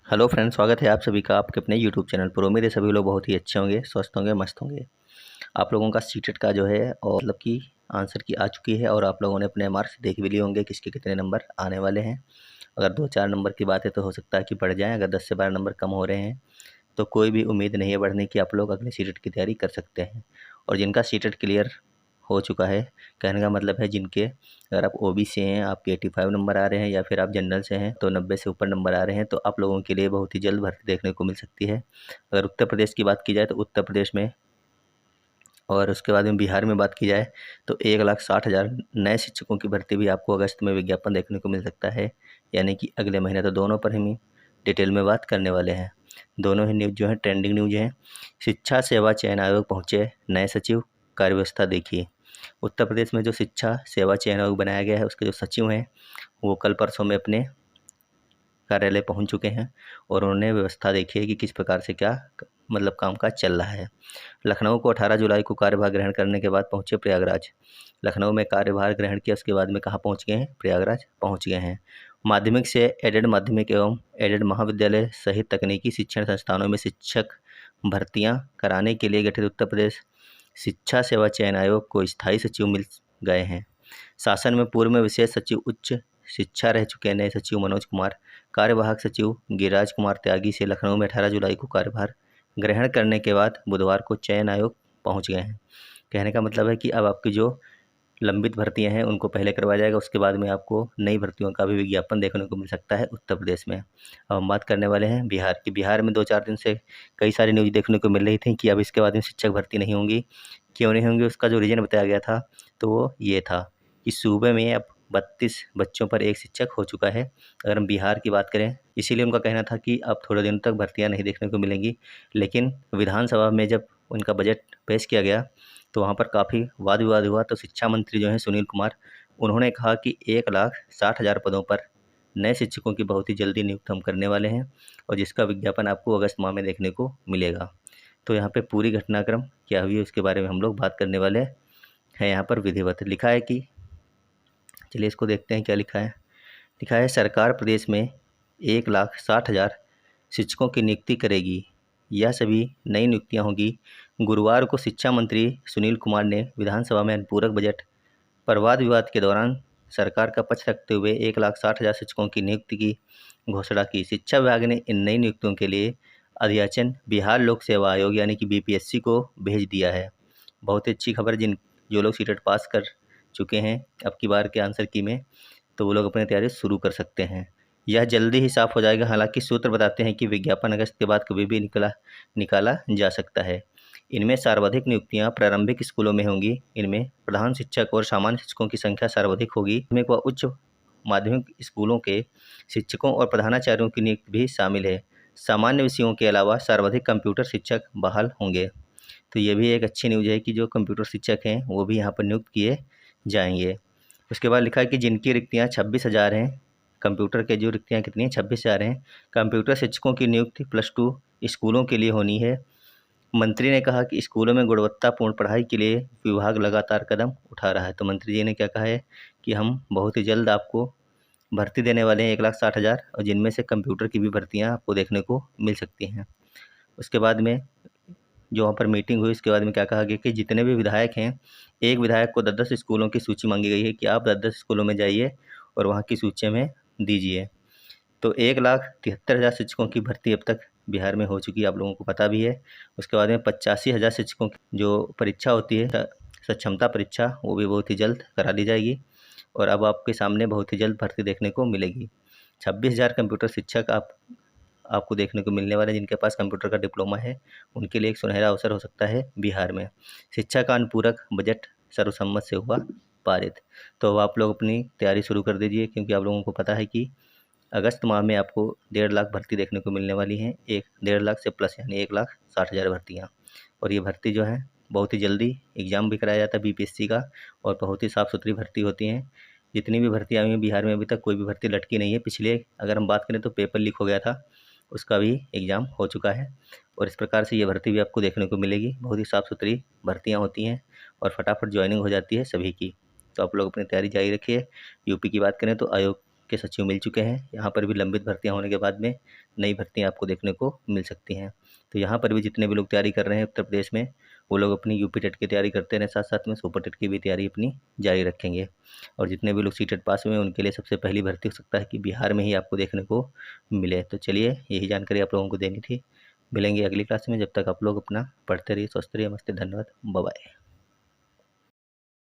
Hello friends, स्वागत है आप सभी का आपके अपने यूट्यूब चैनल पर। उम्मीद है सभी लोग बहुत ही अच्छे होंगे, स्वस्थ होंगे, मस्त होंगे। आप लोगों का सीटेट का जो है और मतलब कि आंसर की आ चुकी है और आप लोगों ने अपने मार्क्स देख भी लिए होंगे किसके कितने नंबर आने वाले हैं। अगर 2-4 नंबर की बात है तो हो सकता है कि बढ़ जाएँ। अगर 10 से 12 नंबर कम हो रहे हैं तो कोई भी उम्मीद नहीं है बढ़ने की। आप लोग अगले सीटेट की तैयारी कर सकते हैं। और जिनका सीटेट क्लियर हो चुका है, कहने का मतलब है जिनके, अगर आप ओबी से हैं, आपके 85 नंबर आ रहे हैं, या फिर आप जनरल से हैं तो 90 से ऊपर नंबर आ रहे हैं, तो आप लोगों के लिए बहुत ही जल्द भर्ती देखने को मिल सकती है। अगर उत्तर प्रदेश की बात की जाए तो उत्तर प्रदेश में, और उसके बाद में बिहार में बात की जाए तो 1,60,000 नए शिक्षकों की भर्ती भी आपको अगस्त में विज्ञापन देखने को मिल सकता है, यानी कि अगले महीने। तो दोनों पर हम डिटेल में बात करने वाले हैं। दोनों ही न्यूज़ जो है ट्रेंडिंग न्यूज़ हैं। शिक्षा सेवा चयन आयोग पहुँचे नए सचिव, कार्यव्यवस्था देखिए। उत्तर प्रदेश में जो शिक्षा सेवा चयन आयोग बनाया गया है उसके जो सचिव हैं वो कल परसों में अपने कार्यालय पहुंच चुके हैं और उन्होंने व्यवस्था देखी है कि किस प्रकार से क्या मतलब कामकाज चल रहा है। लखनऊ को 18 जुलाई को कार्यभार ग्रहण करने के बाद पहुंचे प्रयागराज। लखनऊ में कार्यभार ग्रहण किया, उसके बाद में कहाँ पहुंच गए हैं? प्रयागराज पहुंच गए हैं। माध्यमिक से एडेड माध्यमिक एवं एडेड महाविद्यालय सहित तकनीकी शिक्षण संस्थानों में शिक्षक भर्तियां कराने के लिए गठित उत्तर प्रदेश शिक्षा सेवा चयन आयोग को स्थायी सचिव मिल गए हैं। शासन में पूर्व में विशेष सचिव उच्च शिक्षा रह चुके नए सचिव मनोज कुमार, कार्यवाहक सचिव गिरिराज कुमार त्यागी से लखनऊ में 18 जुलाई को कार्यभार ग्रहण करने के बाद बुधवार को चयन आयोग पहुंच गए हैं। कहने का मतलब है कि अब आपकी जो लंबित भर्तियां हैं उनको पहले करवाया जाएगा, उसके बाद में आपको नई भर्तियों का भी विज्ञापन देखने को मिल सकता है उत्तर प्रदेश में। अब हम बात करने वाले हैं बिहार की। बिहार में 2-4 दिन से कई सारी न्यूज़ देखने को मिल रही थी कि अब इसके बाद में शिक्षक भर्ती नहीं होंगी। क्यों नहीं होंगी? उसका जो रीज़न बताया गया था तो वो ये था कि सूबे में अब 32 बच्चों पर एक शिक्षक हो चुका है, अगर हम बिहार की बात करें। इसीलिए उनका कहना था कि अब थोड़े दिनों तक भर्तियां नहीं देखने को मिलेंगी। लेकिन विधानसभा में जब उनका बजट पेश किया गया तो वहाँ पर काफ़ी वाद विवाद हुआ। तो शिक्षा मंत्री जो हैं सुनील कुमार, उन्होंने कहा कि 1,60,000 पदों पर नए शिक्षकों की बहुत ही जल्दी नियुक्त हम करने वाले हैं और जिसका विज्ञापन आपको अगस्त माह में देखने को मिलेगा। तो यहाँ पे पूरी घटनाक्रम क्या हुई है उसके बारे में हम लोग बात करने वाले हैं। यहाँ पर विधिवत लिखा है कि, चलिए इसको देखते हैं क्या लिखा है। लिखा है सरकार प्रदेश में 1,60,000 शिक्षकों की नियुक्ति करेगी। यह सभी नई नियुक्तियां होंगी। गुरुवार को शिक्षा मंत्री सुनील कुमार ने विधानसभा में अनुपूरक बजट पर वाद विवाद के दौरान सरकार का पक्ष रखते हुए 1,60,000 शिक्षकों की नियुक्ति की घोषणा की। शिक्षा विभाग ने इन नई नियुक्तियों के लिए अध्याचन बिहार लोक सेवा आयोग यानी कि बीपीएससी को भेज दिया है। बहुत ही अच्छी खबर। जो लोग सीटेट पास कर चुके हैं अब की बार के आंसर की में, तो वो लोग अपनी तैयारी शुरू कर सकते हैं। यह जल्दी ही साफ हो जाएगा। हालांकि सूत्र बताते हैं कि विज्ञापन अगस्त के बाद कभी भी निकाला जा सकता है। इनमें सर्वाधिक नियुक्तियां प्रारंभिक स्कूलों में होंगी। इनमें प्रधान शिक्षक और सामान्य शिक्षकों की संख्या सर्वाधिक होगी। इनमें व उच्च माध्यमिक स्कूलों के शिक्षकों और प्रधानाचार्यों की नियुक्ति भी शामिल है। सामान्य विषयों के अलावा सर्वाधिक कंप्यूटर शिक्षक बहाल होंगे। तो ये भी एक अच्छी न्यूज़ है कि जो कंप्यूटर शिक्षक हैं वो भी यहाँ पर नियुक्त किए जाएंगे। उसके बाद लिखा है कि जिनकी रिक्तियाँ 26,000 हैं, कंप्यूटर के जो रिक्तियाँ कितनी हैं? 26,000 हैं। कंप्यूटर शिक्षकों की नियुक्ति +2 स्कूलों के लिए होनी है। मंत्री ने कहा कि स्कूलों में गुणवत्तापूर्ण पढ़ाई के लिए विभाग लगातार कदम उठा रहा है। तो मंत्री जी ने क्या कहा है कि हम बहुत ही जल्द आपको भर्ती देने वाले हैं 1,60,000, और जिनमें से कंप्यूटर की भी भर्तियाँ आपको देखने को मिल सकती हैं। उसके बाद में जो वहाँ पर मीटिंग हुई उसके बाद में क्या कहा गया कि जितने भी विधायक हैं, एक विधायक को 10-10 स्कूलों की सूची मांगी गई है कि आप 10-10 स्कूलों में जाइए और वहाँ की सूची में दीजिए। तो 1,73,000 शिक्षकों की भर्ती अब तक बिहार में हो चुकी है, आप लोगों को पता भी है। उसके बाद में 85,000 शिक्षकों की जो परीक्षा होती है, सक्षमता परीक्षा, वो भी बहुत ही जल्द करा दी जाएगी और अब आपके सामने बहुत ही जल्द भर्ती देखने को मिलेगी। 26,000 कंप्यूटर शिक्षक आपको देखने को मिलने वाले, जिनके पास कंप्यूटर का डिप्लोमा है उनके लिए एक सुनहरा अवसर हो सकता है बिहार में। शिक्षा का अनुपूरक बजट सर्वसम्मत से हुआ पारित। तो अब आप लोग अपनी तैयारी शुरू कर दीजिए, क्योंकि आप लोगों को पता है कि अगस्त माह में आपको 1.5 लाख भर्ती देखने को मिलने वाली हैं। 1.5 लाख से प्लस यानी 1,60,000 भर्तियाँ। और ये भर्ती जो है बहुत ही जल्दी एग्ज़ाम भी कराया जाता है बीपीएससी का, और बहुत ही साफ़ सुथरी भर्ती होती हैं। जितनी भी भर्ती आई हैं बिहार में अभी तक कोई भी भर्ती लटकी नहीं है। पिछले अगर हम बात करें तो पेपर लीक हो गया था, उसका भी एग्ज़ाम हो चुका है और इस प्रकार से ये भर्ती भी आपको देखने को मिलेगी। बहुत ही साफ़ सुथरी भर्तियाँ होती हैं और फटाफट ज्वाइनिंग हो जाती है सभी की। तो आप लोग अपनी तैयारी जारी रखिए। यूपी की बात करें तो आयोग के सचिव मिल चुके हैं। यहाँ पर भी लंबित भर्तियाँ होने के बाद में नई भर्तियाँ आपको देखने को मिल सकती हैं। तो यहाँ पर भी जितने भी लोग तैयारी कर रहे हैं उत्तर प्रदेश में, वो लोग अपनी यूपी टेट की तैयारी करते रहें, साथ साथ में सुपर टेट की भी तैयारी अपनी जारी रखेंगे। और जितने भी लोग सी टेट पास हुए हैं उनके लिए सबसे पहली भर्ती हो सकता है कि बिहार में ही आपको देखने को मिले। तो चलिए, यही जानकारी आप लोगों को देनी थी। मिलेंगे अगली क्लास में, जब तक आप लोग अपना पढ़ते रहिए, स्वस्थ रहिए, मस्त, धन्यवाद, बाय बाय।